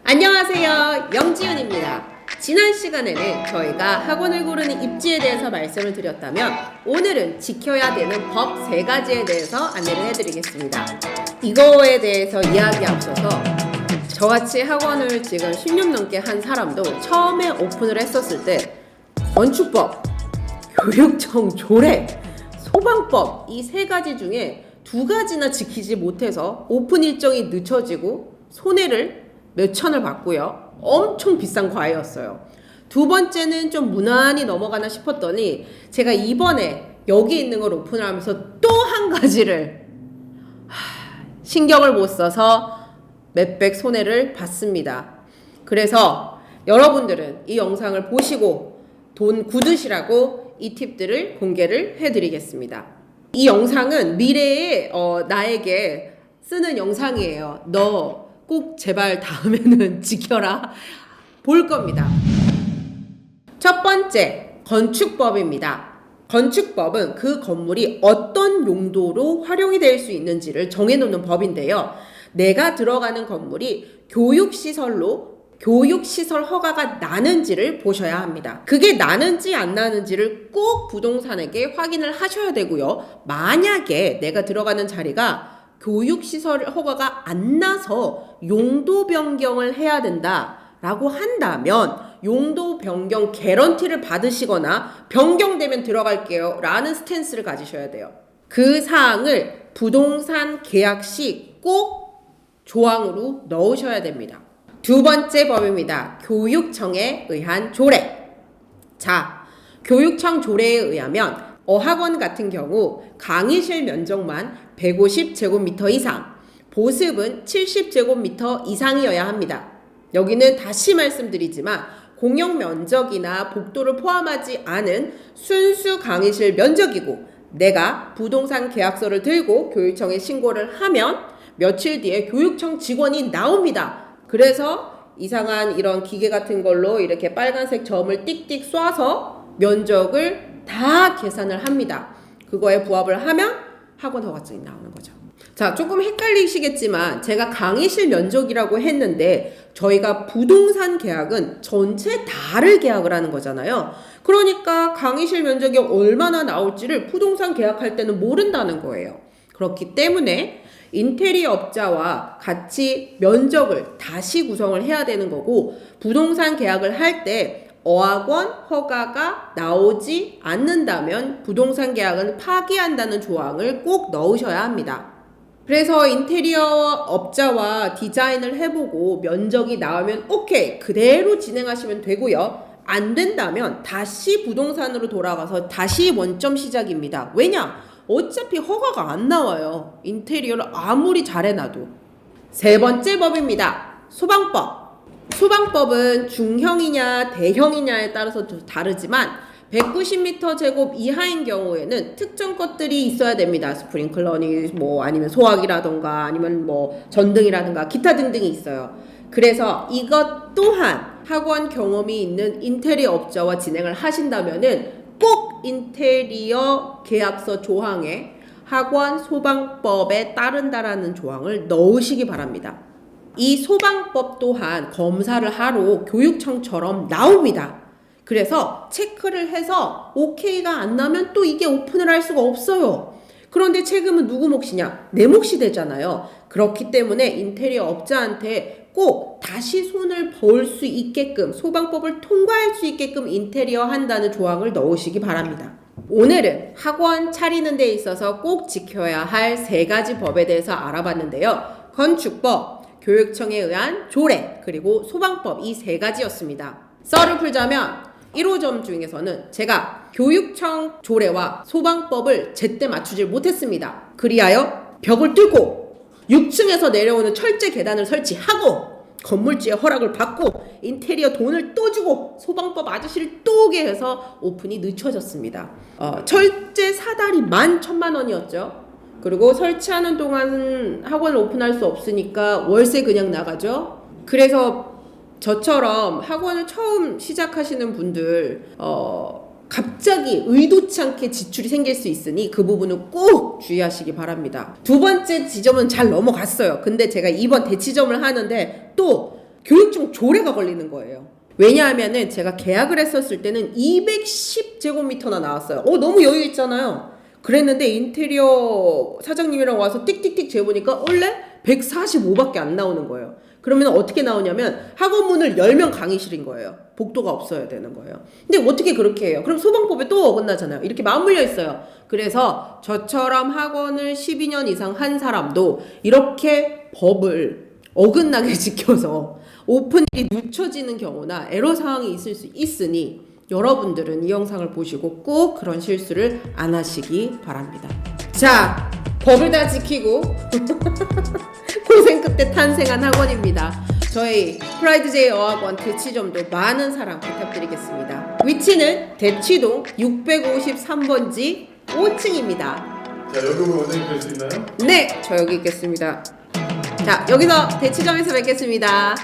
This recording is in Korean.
안녕하세요, 영지윤입니다. 지난 시간에는 저희가 학원을 고르는 입지에 대해서 말씀을 드렸다면 오늘은 지켜야 되는 법 3가지에 대해서 안내를 해드리겠습니다. 이거에 대해서 이야기 앞서서 저같이 학원을 지금 10년 넘게 한 사람도 처음에 오픈을 했었을 때 건축법, 교육청 조례, 소방법 이 3가지 중에 2가지나 지키지 못해서 오픈 일정이 늦춰지고 손해를 몇 천을 받고요. 엄청 비싼 과외였어요. 2번째는 좀 무난히 넘어가나 싶었더니 제가 이번에 여기 있는 걸 오픈을 하면서 또 한 가지를 신경을 못 써서 몇백 손해를 받습니다. 그래서 여러분들은 이 영상을 보시고 돈 굳으시라고 이 팁들을 공개를 해드리겠습니다. 이 영상은 미래에 나에게 쓰는 영상이에요. 너 꼭 제발 다음에는 지켜라 볼 겁니다. 첫 번째, 건축법입니다. 건축법은 그 건물이 어떤 용도로 활용이 될 수 있는지를 정해놓는 법인데요. 내가 들어가는 건물이 교육시설 허가가 나는지를 보셔야 합니다. 그게 나는지 안 나는지를 꼭 부동산에게 확인을 하셔야 되고요. 만약에 내가 들어가는 자리가 교육시설 허가가 안 나서 용도 변경을 해야 된다라고 한다면 용도 변경 개런티를 받으시거나 변경되면 들어갈게요 라는 스탠스를 가지셔야 돼요. 그 사항을 부동산 계약 시 꼭 조항으로 넣으셔야 됩니다. 2번째 법입니다. 교육청에 의한 조례. 자, 교육청 조례에 의하면 어학원 같은 경우 강의실 면적만 150제곱미터 이상, 보습은 70제곱미터 이상이어야 합니다. 여기는 다시 말씀드리지만 공용 면적이나 복도를 포함하지 않은 순수 강의실 면적이고 내가 부동산 계약서를 들고 교육청에 신고를 하면 며칠 뒤에 교육청 직원이 나옵니다. 그래서 이상한 이런 기계 같은 걸로 이렇게 빨간색 점을 띡띡 쏴서 면적을 다 계산을 합니다. 그거에 부합을 하면 학원 허가증이 나오는 거죠. 자, 조금 헷갈리시겠지만 제가 강의실 면적이라고 했는데 저희가 부동산 계약은 전체 다를 계약을 하는 거잖아요. 그러니까 강의실 면적이 얼마나 나올지를 부동산 계약할 때는 모른다는 거예요. 그렇기 때문에 인테리어 업자와 같이 면적을 다시 구성을 해야 되는 거고 부동산 계약을 할 때 어학원 허가가 나오지 않는다면 부동산 계약은 파기한다는 조항을 꼭 넣으셔야 합니다. 그래서 인테리어 업자와 디자인을 해보고 면적이 나오면 오케이 그대로 진행하시면 되고요. 안 된다면 다시 부동산으로 돌아가서 다시 원점 시작입니다. 왜냐? 어차피 허가가 안 나와요. 인테리어를 아무리 잘해놔도. 3번째 법입니다. 소방법. 소방법은 중형이냐 대형이냐에 따라서 다르지만 190m 제곱 이하인 경우에는 특정 것들이 있어야 됩니다. 스프링클러니 아니면 소화기라던가 아니면 전등이라든가 기타 등등이 있어요. 그래서 이것 또한 학원 경험이 있는 인테리어 업자와 진행을 하신다면은 꼭 인테리어 계약서 조항에 학원 소방법에 따른다라는 조항을 넣으시기 바랍니다. 이 소방법 또한 검사를 하러 교육청처럼 나옵니다. 그래서 체크를 해서 오케이가 안 나면 또 이게 오픈을 할 수가 없어요. 그런데 책임은 누구 몫이냐? 내 몫이 되잖아요. 그렇기 때문에 인테리어 업자한테 꼭 다시 손을 벌 수 있게끔 소방법을 통과할 수 있게끔 인테리어 한다는 조항을 넣으시기 바랍니다. 오늘은 학원 차리는 데 있어서 꼭 지켜야 할 3가지 법에 대해서 알아봤는데요. 건축법, 교육청에 의한 조례, 그리고 소방법 이 3가지였습니다. 썰을 풀자면 1호점 중에서는 제가 교육청 조례와 소방법을 제때 맞추질 못했습니다. 그리하여 벽을 뚫고 6층에서 내려오는 철제 계단을 설치하고 건물주의 허락을 받고 인테리어 돈을 또 주고 소방법 아저씨를 또 오게 해서 오픈이 늦춰졌습니다. 철제 사다리 11,000만 원이었죠. 그리고 설치하는 동안 학원을 오픈할 수 없으니까 월세 그냥 나가죠. 그래서 저처럼 학원을 처음 시작하시는 분들 갑자기 의도치 않게 지출이 생길 수 있으니 그 부분은 꼭 주의하시기 바랍니다. 2번째 지점은 잘 넘어갔어요. 근데 제가 이번 대치점을 하는데 또 교육청 조례가 걸리는 거예요. 왜냐하면은 제가 계약을 했었을 때는 210제곱미터나 나왔어요. 너무 여유 있잖아요. 그랬는데 인테리어 사장님이랑 와서 띡띡띡 재보니까 원래 145밖에 안 나오는 거예요. 그러면 어떻게 나오냐면 학원문을 10명 강의실인 거예요. 복도가 없어야 되는 거예요. 근데 어떻게 그렇게 해요? 그럼 소방법에 또 어긋나잖아요. 이렇게 맞물려 있어요. 그래서 저처럼 학원을 12년 이상 한 사람도 이렇게 법을 어긋나게 지켜서 오픈이 늦춰지는 경우나 애로 사항이 있을 수 있으니 여러분들은 이 영상을 보시고 꼭 그런 실수를 안 하시기 바랍니다. 자, 법을 다 지키고 고생 끝에 탄생한 학원입니다. 저희 프라이드제이 어학원 대치점도 많은 사랑 부탁드리겠습니다. 위치는 대치동 653번지 5층입니다. 자, 여기 오면 원장님 뵐 수 있나요? 네, 저 여기 있겠습니다. 자, 여기서 대치점에서 뵙겠습니다.